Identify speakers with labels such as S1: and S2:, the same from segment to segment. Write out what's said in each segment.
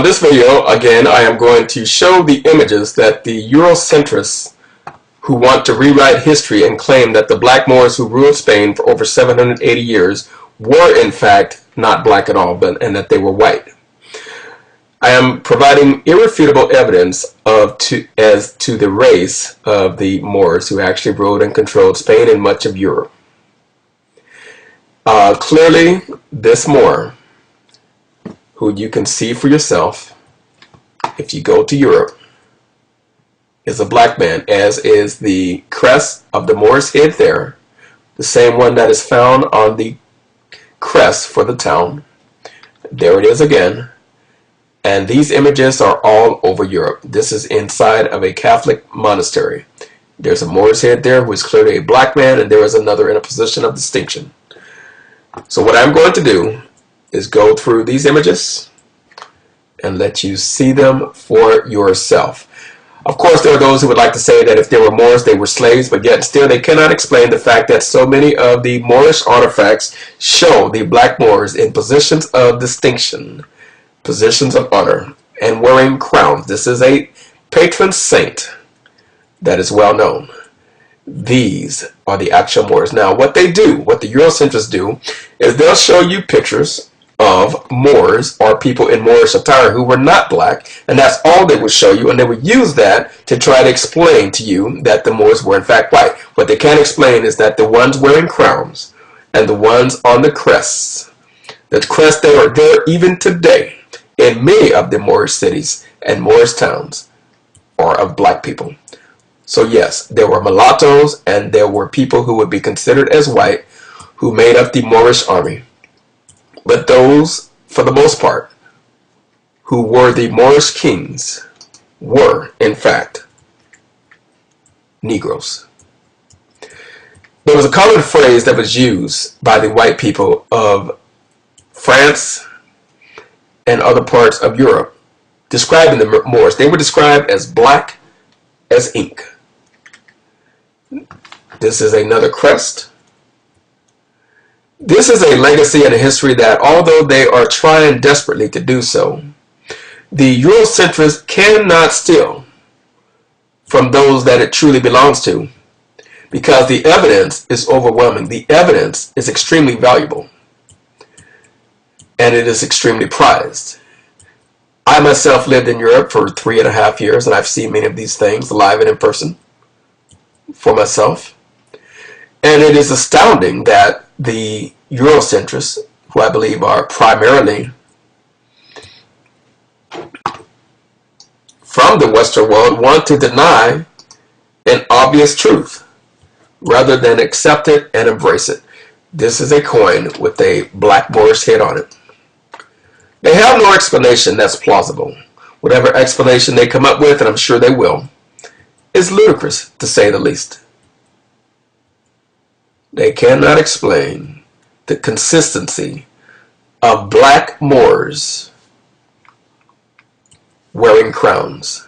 S1: On this video, again, I am going to show the images that the Eurocentrists who want to rewrite history and claim that the black Moors who ruled Spain for over 780 years were in fact not black at all, and that they were white. I am providing irrefutable evidence as to the race of the Moors who actually ruled and controlled Spain and much of Europe. Clearly, this Moor, who you can see for yourself if you go to Europe, is a black man, as is the crest of the Moor's head there, the same one that is found on the crest for the town. There it is again. And these images are all over Europe. This is inside of a Catholic monastery. There's a Moor's head there who is clearly a black man, and there is another in a position of distinction. So what I'm going to do is go through these images and let you see them for yourself. Of course, there are those who would like to say that if they were Moors, they were slaves, but yet still they cannot explain the fact that so many of the Moorish artifacts show the black Moors in positions of distinction, positions of honor, and wearing crowns. This is a patron saint that is well known. These are the actual Moors. Now, what they do, what the Eurocentrists do, is they'll show you pictures of Moors or people in Moorish attire who were not black, and that's all they would show you, and they would use that to try to explain to you that the Moors were in fact white. What they can't explain is that the ones wearing crowns and the ones on the crests that are there even today in many of the Moorish cities and Moorish towns, are of black people. So yes, there were mulattoes and there were people who would be considered as white who made up the Moorish army. But those, for the most part, who were the Moorish kings were, in fact, Negroes. There was a common phrase that was used by the white people of France and other parts of Europe describing the Moors. They were described as black as ink. This is another crest. This is a legacy and a history that, although they are trying desperately to do so, the Eurocentrists cannot steal from those that it truly belongs to, because the evidence is overwhelming. The evidence is extremely valuable, and it is extremely prized. I myself lived in Europe for 3.5 years, and I've seen many of these things live and in person for myself. And it is astounding that the Eurocentrists, who I believe are primarily from the Western world, want to deny an obvious truth rather than accept it and embrace it. This is a coin with a black Moorish head on it. They have no explanation that's plausible. Whatever explanation they come up with, and I'm sure they will, is ludicrous, to say the least. They cannot explain the consistency of black Moors wearing crowns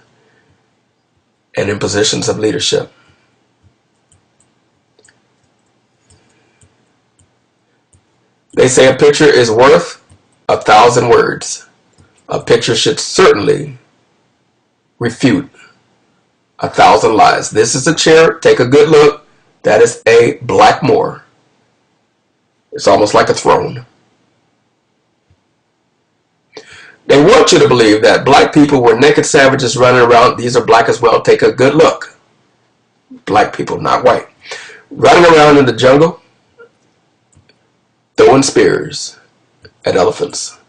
S1: and in positions of leadership. They say a picture is worth 1,000 words. A picture should certainly refute 1,000 lies. This is a chair. Take a good look. That is a black Moor. It's almost like a throne. They want you to believe that black people were naked savages running around. These are black as well. Take a good look. Black people, not white. Running around in the jungle, throwing spears at elephants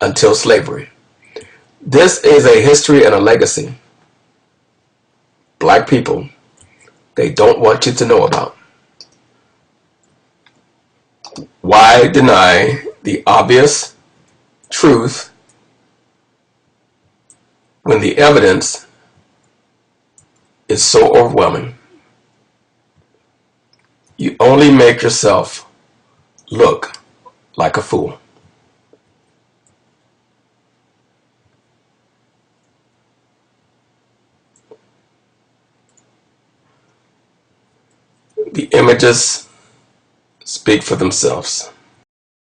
S1: until slavery. This is a history and a legacy. Black people, they don't want you to know about. Why deny the obvious truth when the evidence is so overwhelming? You only make yourself look like a fool. The images speak for themselves.